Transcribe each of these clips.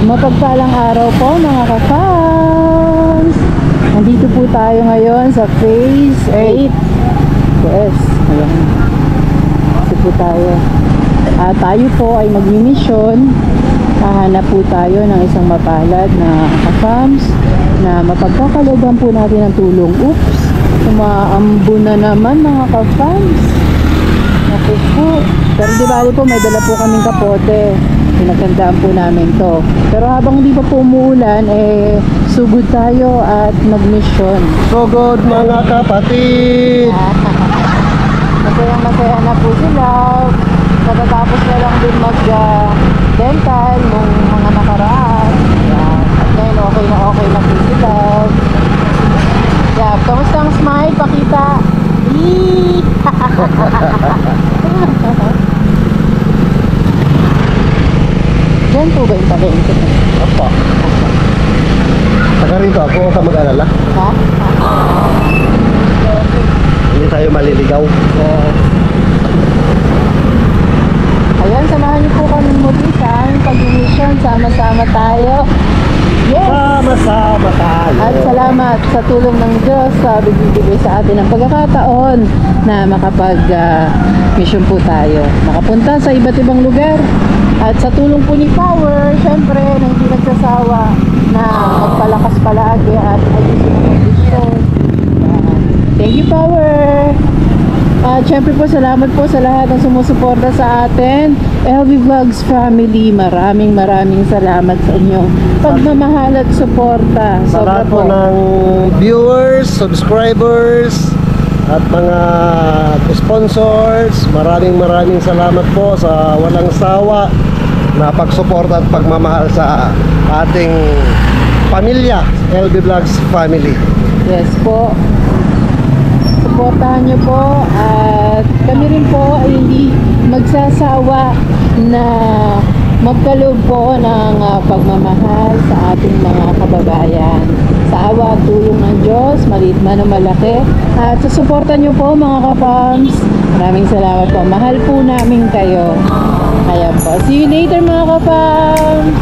Mapagpalang araw po mga ka-fans. Nandito po tayo ngayon sa phase 8. Yes, ayan. Kasi po tayo. Tayo po ay magmi-mission. Hahanap po tayo ng isang mapalad na ka-fams na mapagkakaloban po natin ng tulong. Oops, umaambo na naman mga ka-fams. Naku po. Pero di bali po, may dala po kaming kapote. Pinagandaan po namin to. Pero habang hindi pa po umuulan, sugod tayo at mag-mission. Sugod mga kapatid! Masaya na po sila. Katatapos na lang din mag-dental nung mga nakaraan. At ngayon okay na po sila. Kamusta ang smile? Pakita! Eee! Diyan po ba yung palengke? Opo. Taga rito ako, huwag ka mag-alala. Ha? Hindi tayo maliligaw. Ayan, samahan niyo po kami muli sa aming pag-mission. Sama-sama tayo. Yes! Sama-sama tayo. At salamat sa tulong ng Diyos sa bibigay sa atin ng pagkakataon na makapag-mission po tayo. Makapunta sa iba't ibang lugar. At sa tulong po ni Power, syempre, na hindi nagsasawa na magpalakas palagi at ayusin ang kondisyon. Thank you, Power! At syempre po, salamat po sa lahat ng sumusuporta sa atin. LV Vlogs family, maraming salamat sa inyong pagmamahal at suporta. Sa lahat po ng viewers, subscribers, at mga sponsors, maraming salamat po sa walang sawa na pagsuporta at pagmamahal sa ating pamilya, LV Vlogs family. Yes po. Suportahan nyo po at kami rin po ay hindi magsasawa na magkaloob po ng pagmamahal sa ating mga kababayan. Sa awa at tulong ng Diyos, maliit man o malaki. At susuportan nyo po mga kapams. Maraming salamat po. Mahal po namin kayo. Kaya po. See you later mga kapams.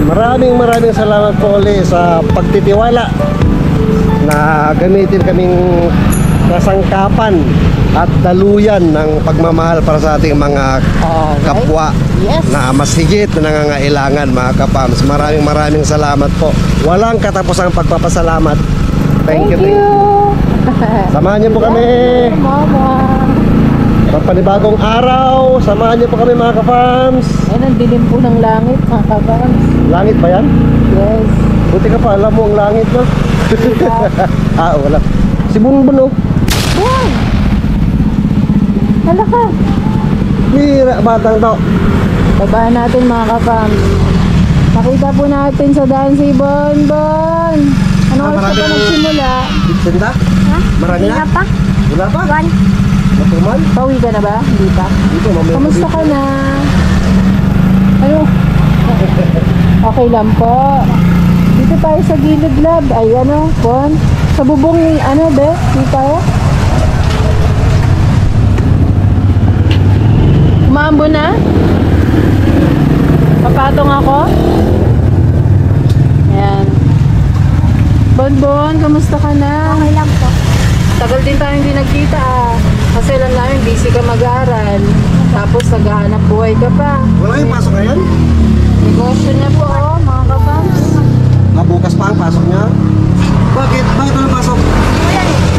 Maraming salamat po ulit sa pagtitiwala na gamitin kaming kasangkapan at daluyan ng pagmamahal para sa ating mga kapwa. Yes. Na mas higit na nangangailangan mga kapams. Maraming salamat po. Walang katapusang pagpapasalamat. Thank you. Samahan niyo po kami. Mama. Sa panibagong araw, samahan niyo po kami mga kapams. Ayan, ang dilim po ng langit mga kapams. Langit ba yan? Yes. Buti ka pa, alam mo ang langit no? Wala. Si Bunbun oh. Wow! Hala ka. Hira, batang to. Babaan natin mga kapam. Nakita po natin sa daan si Bonbon. Ano oras ka pa nagsimula? Ganda? Ha? Marami na? Wala pa? Wala pa? One. Matumal? Pauwi ka na ba? Hindi pa? Dito, mamaya. Kamusta ka na? Ano? Okay lang po. Dito tayo sa gilid lab. Ay ano, Bon? Sa bubong ano be? Dito tayo? Umaambo na? Papatong ako? Ayan. Bonbon, kamusta ka na? Okay lang po. Tagal din tayo hindi nagkita Kasi alam namin busy ka mag-aaral. Tapos naghahanap buhay ka pa. Wala yung pasok ngayon? Negosyo niya po mga kapams. Bukas pa ang pasok niya? Bakit? Bakit walang pasok?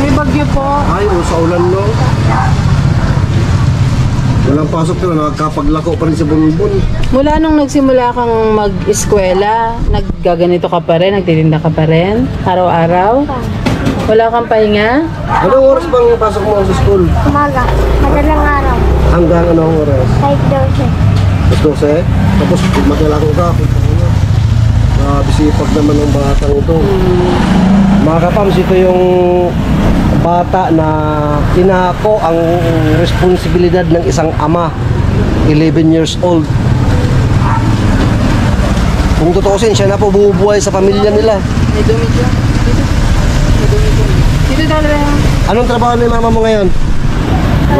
May bagyo po. Ay, sa ulan no? Walang pasok pero nakakapaglako pa rin sa Bunbun. Mula nung nagsimula kang mag-eskwela, naggaganito ka pa rin, nagtitinda ka pa rin, araw-araw? Wala kang pahinga? Anong oras bang pasok mo sa school? Umaga. Madalang araw. Hanggang anong oras? Kahit 12. 12? Tapos maglalako ka. Bisipag naman ng batang ito. Mga kapams, ito yung bata na tinako ang responsibilidad ng isang ama. 11 years old. Kung tutuusin, siya na po bubuhay sa pamilya nila. May dumi dyan. Dito talaga. Anong trabaho ni mama mo ngayon?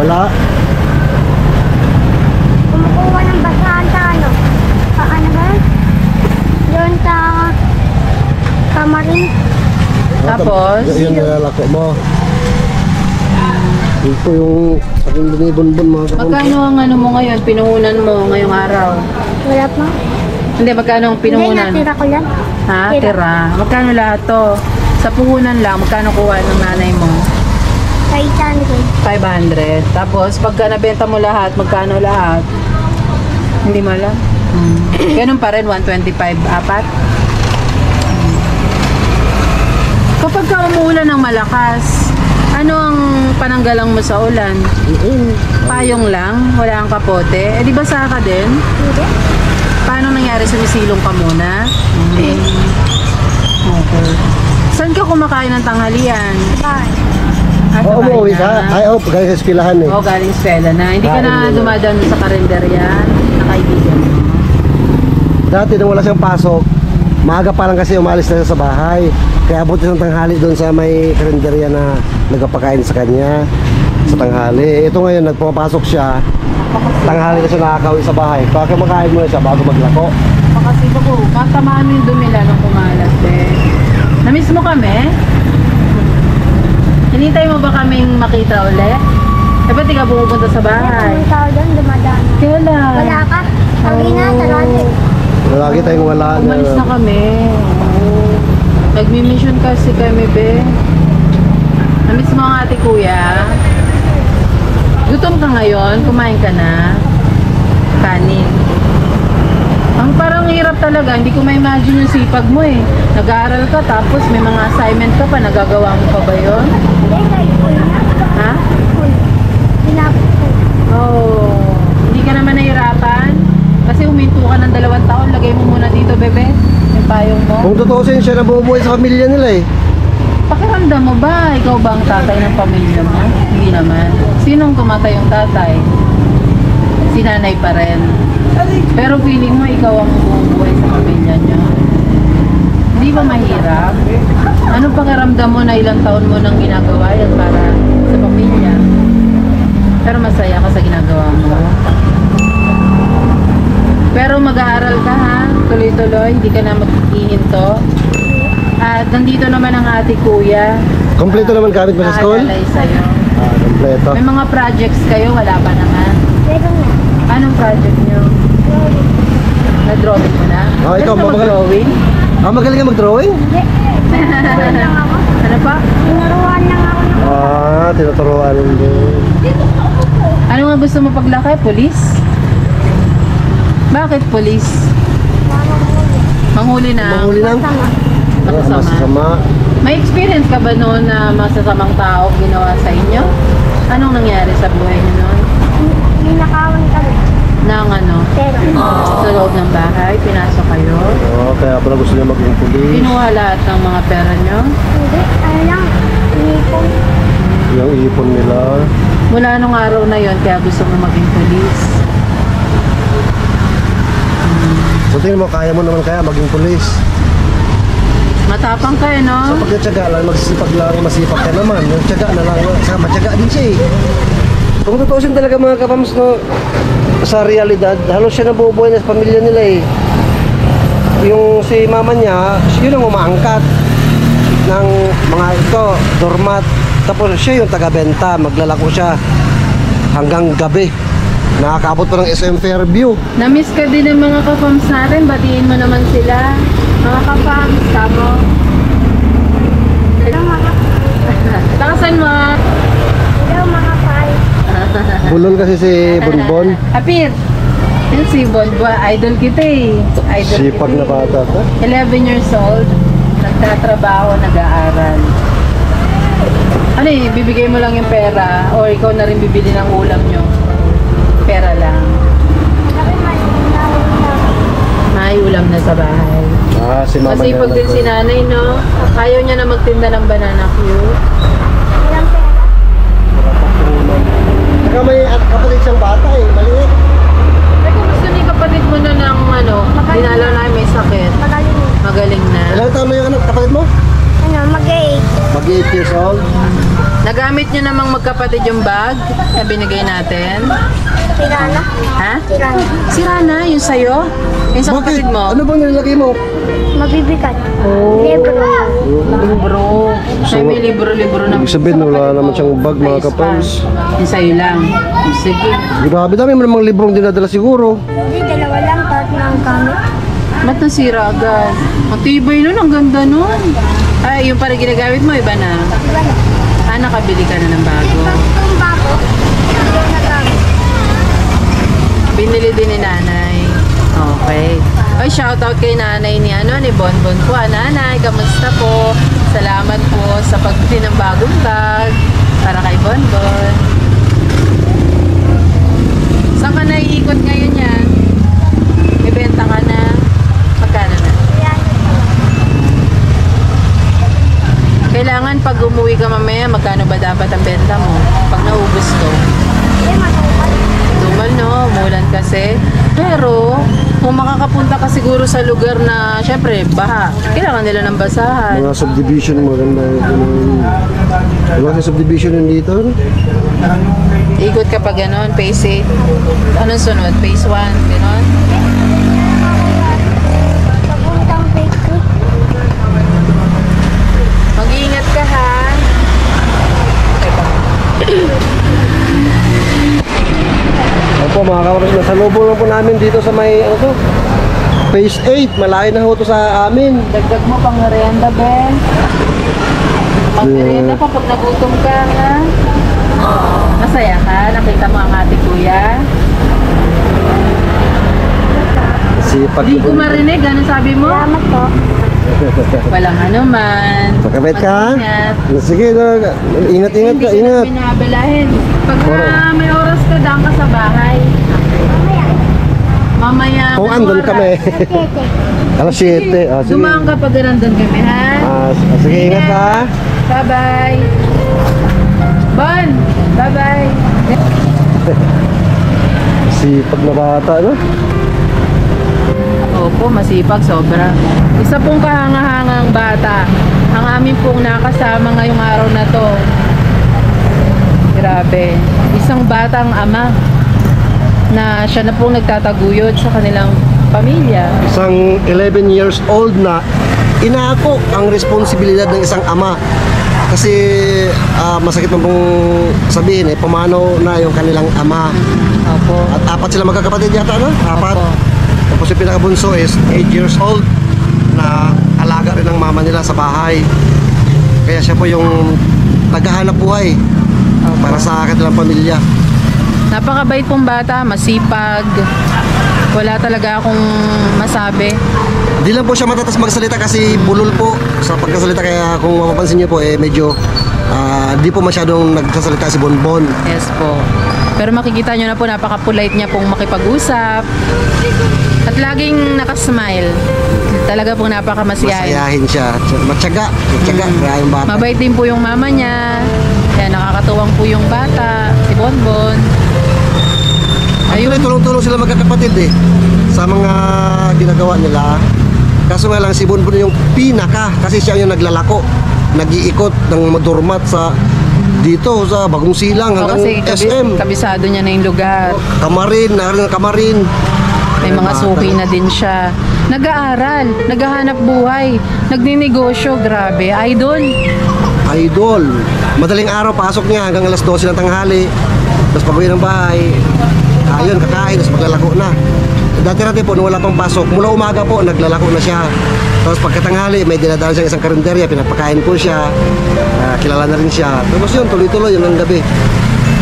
Wala. Kumukuha ng basahan sa Tapos? Yun nilalako mo. Yun po yung aking binibunbun mga kapamilya. Magkano ang ano mo ngayon, pinuhunan mo ngayong araw? Wala pa. Hindi, magkano ang Hindi, pinuhunan? natira ko yan. Ha? Tira. Magkano lahat to? Sa puhunan lang, magkano kuha ng nanay mo? Kaitan ko. 500. Tapos, pagka nabenta mo lahat, magkano lahat? Hindi mo alam? Ganun pa rin, 125, apat? Kapag ka umuulan ng malakas, ano ang pananggalang mo sa ulan? Payong lang? Wala kang kapote? Eh, di ba saka din? Hindi. Paano nangyari? Sumisilong ka muna? Okay. Saan ka kumakain ng tanghalian? Bye. Oo, sabay umuwi na. ka. Ay, galing sa eskwelahan eh. Oo, galing eskwela na. Hindi ka Kain na muna. dumadaan sa karinderya na kaibigan mo. Dati nung wala siyang pasok, maaga pa lang kasi umalis na siya sa bahay. Kaya abuti ng tanghali doon sa may karinderya na nagpapakain sa kanya sa tanghali. Ito ngayon, nagpapasok siya. Tanghali na siya nakakauwi sa bahay. Kaya kumakain muna siya bago maglako. Kasi ko, matamaan mo yung dumila nung kumalas eh. Namiss mo kami? Hinintay mo ba kaming makita uli? Eh, ba't di ka pumupunta sa bahay? May tao doon, dumadaan. Kailan? Wala ka. Ang ina, talon. Lagi tayong wala Umalis na kami. Oo. Nagmi-mission kasi kami, be. Namiss mo ang ate kuya. Gutom ka ngayon, kumain ka na. Kanin. Ang parang hirap talaga, hindi ko ma-imagine yung sipag mo eh. Nag-aaral ka tapos may mga assignment ka pa, nagagawa mo pa ba yun? Hindi, kahit full na. Ha? Full. Tinapos ko. Oh, hindi ka naman nahirapan? Kasi huminto ka ng 2 taon, lagay mo muna dito, bebe. Yung payong mo. Kung tutuusin siya na bumubuhay sa pamilya nila eh. Pakiramdam mo ba, ikaw ba ang tatay ng pamilya mo? Hindi naman. Sinong tumatay yung tatay? Si nanay pa rin. Pero feeling mo, ikaw ang bumubuhay sa pamilya niyo. Hindi ba mahirap? Anong pakiramdam mo na ilang taon mo nang ginagawa yan para sa pamilya? Pero masaya ka sa ginagawa mo. Pero mag-aaral ka ha, tuloy-tuloy, hindi ka na maghihinto. At nandito naman ang ate kuya. Kompleto naman gamit mo sa school? Aalala sa'yo. Kompleto. May mga projects kayo, wala pa naman. Meron na. Anong project nyo? Na-drawing mo na? Oh, ikaw, Gusto mo magaling. drawing? Magaling ka mag-drawing? Hindi. Tinuruan lang ako. Ano pa? Tinuruan lang ako. Tinuturuan din. Ano nga gusto mo paglaki? Police? Bakit police? Manghuli na. Manghuli lang? Sama. Nakasama. Masasama. May experience ka ba noon na masasamang tao ginawa sa inyo? Anong nangyari sa buhay niyo noon? Ninakawan kami. Nang ano? Pero, Sa loob ng bahay, pinasok kayo? Oo, kaya pala gusto niya maging pulis. Kinuha lahat ng mga pera niyo? hindi. Ano lang. Inipon. Yung ipon nila. Mula nung araw na yon kaya gusto mo maging police? So tingin mo, kaya mo naman kaya maging pulis. Matapang ka eh, So no? pag natyaga lang, magsisipag lang, masipag ka naman. Yung tyaga na lang, matyaga din siya eh. Kung tutusin talaga mga kapams no, sa realidad, halos siya nabubuhay na sa pamilya nila eh. Yung si mama niya, yun ang umaangkat ng mga ito, doormat. Tapos siya yung taga-benta, maglalako siya hanggang gabi. Nakakaabot pa ng SM Fairview. Namiss ka din ng mga ka-fams natin, batiin mo naman sila. Mga ka-fams, kamo. Hello mga. Takasan mo. Hello mga pal. Bulol kasi si Bonbon. Apir. Yun si Bonbon, idol kita eh. Idol Sipag kita na eh. bata ka. 11 years old, nagtatrabaho, nag-aaral. Ano eh, bibigay mo lang yung pera o ikaw na rin bibili ng ulam nyo? Pera lang. Sabi May ulam na sa bahay. Si mama Kasi niya pag din si nanay, no? Ayaw niya na magtinda ng banana cue. Walang pera. Saka may kapatid siyang bata eh, maliit. Ay, kung gusto ni kapatid mo na ng ano, dinalaw na may sakit. Magaling. Magaling na. Ilang taon na yung anak, kapatid mo? Ano, mag-8. Mag 8 years old. Nagamit niyo namang magkapatid yung bag na binigay natin. Tirana. Ha? Tirana. Si Rana, yung sa'yo? Yung sa kapatid mo? Ano bang nilagay mo? Mabibigat. Oh. Libro. Libro. Siya may libro-libro na. Ibig sabihin, wala naman siyang bag, mga kapals. Yung sa'yo lang. Sige. Grabe, dami mo namang librong dinadala siguro. Hindi, dalawa lang. Tatlo ang gamit. Ba't nasira agad? Ang tibay nun, ang ganda nun. Ay, yung para ginagamit mo, iba na. Iba na. Nakabili ka na ng bago. Itong bago. Hindi na gamit. Binili din ni nanay. Okay. Ay, shoutout kay nanay ni Bonbon po. Nanay, kamusta po? Salamat po sa pagbili ng bagong bag para kay Bonbon. Saan ka naiikot ngayon yan? May benta ka na? Magkano na? Kailangan pag umuwi ka mamaya, magkano ba dapat ang benta mo? Pag naubos ko. Hindi, matupad. Tumal no, umulan kasi. Pero, kung makakapunta ka siguro sa lugar na, syempre, baha. Kailangan nila ng basahan. Mga subdivision, maganda. Wala sa subdivision yun dito. No? Ikot ka pa ganon, phase 8. Anong sunod? Phase 1, ganon? Papuntang bakery. Mag-iingat ka ha. Opo, mga kapatid, nasalubong lang po namin dito sa may, ano to? Phase 8, malayo na ho to sa amin. Dagdag mo pang merienda, Ben. Pag merienda pa, pag nagutom ka, ha? Masaya ka? Nakita mo ang ate kuya? Sipag Di ko marinig, ano sabi mo? Salamat po. Walang ano man. Pagkabit ka? Mag-ingat. Sige, ingat-ingat ka, Hindi ingat. ka binabalahin. Pag may oras ka, daan ka sa bahay. Mamaya. Mamaya. Kung may andun oras. kami. Tete. Alas 7. Ah, sige. Dumaan ka pag nandun kami, ha? Sige, ingat ka. Bye-bye. Bon! Bye-bye. Sipag na bata, no? Opo, masipag, sobra. Isa pong kahangahangang bata. Ang amin pong nakasama ngayong araw na to. Grabe. Isang batang ama na siya na pong nagtataguyod sa kanilang pamilya. Isang 11 years old na inaako ang responsibilidad ng isang ama. Kasi masakit man pong sabihin, pamanaw na yung kanilang ama. Opo. At 4 sila magkakapatid yata, no? 4. Opo. Tapos yung pinakabunso is 8 years old na alaga rin ng mama nila sa bahay. Kaya siya po yung naghahanap buhay para sa kanilang pamilya. Napakabait pong bata, masipag. Wala talaga akong masabi. Hindi lang po siya matatas magsalita kasi bulol po sa pagkasalita. Kaya kung mapapansin niyo po, medyo di po masyadong nagsasalita si Bonbon. Yes po. Pero makikita nyo na po, napaka-polite niya pong makipag-usap. At laging nakasmile. Talaga pong napaka-masiyahin. Masayahin siya. Matyaga. Kaya yung bata. Mabait din po yung mama niya. Kaya nakakatuwang po yung bata, si Bonbon. Ayun, tulong-tulong sila magkakapatid sa mga ginagawa nila. Kaso nga lang si Bonbon yung pinaka kasi siya yung naglalako. Nag-iikot ng madurmat sa dito sa Bagong Silang hanggang Kasi SM. kabisado niya na yung lugar. Kamarin. May mga suki na din siya. Nag-aaral, naghahanap buhay, nagninegosyo, grabe, idol. Madaling araw pasok niya hanggang alas 12 ng tanghali. Tapos pag-uwi ng bahay, ayun, kakain, tapos maglalako na. Dati-dati po, nung wala pang pasok, mula umaga po, naglalako na siya. Tapos pagkatanghali, may dinadaan siya isang karinderya, pinapakain po siya. Kilala na rin siya. Tapos yun, tuloy-tuloy yun ng gabi.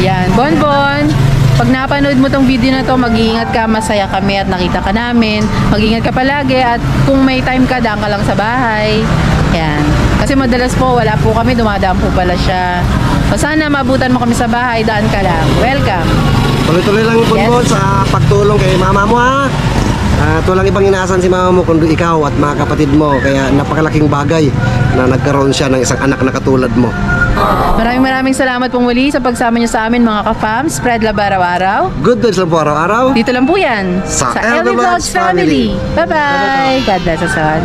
Yan, Bonbon. Pag napanood mo tong video na to, mag-iingat ka, masaya kami at nakita ka namin. Mag-iingat ka palagi at kung may time ka, daan ka lang sa bahay. Yan. Kasi madalas po, wala po kami, dumadaan po pala siya. So sana mabutan mo kami sa bahay, daan ka lang. Welcome. Tuloy-tuloy lang Bonbon sa pagtulong kay mama mo, ha. Walang ibang inaasahan si mama mo kundi ikaw at mga kapatid mo. Kaya napakalaking bagay na nagkaroon siya ng isang anak na katulad mo. Maraming salamat pong muli sa pagsama niyo sa amin mga ka-fam. Spread love araw-araw. Good vibes lang po araw-araw. Dito lang po yan Sa LV LV Vlogs Vlogs Family. Family. Bye-bye. God bless us all.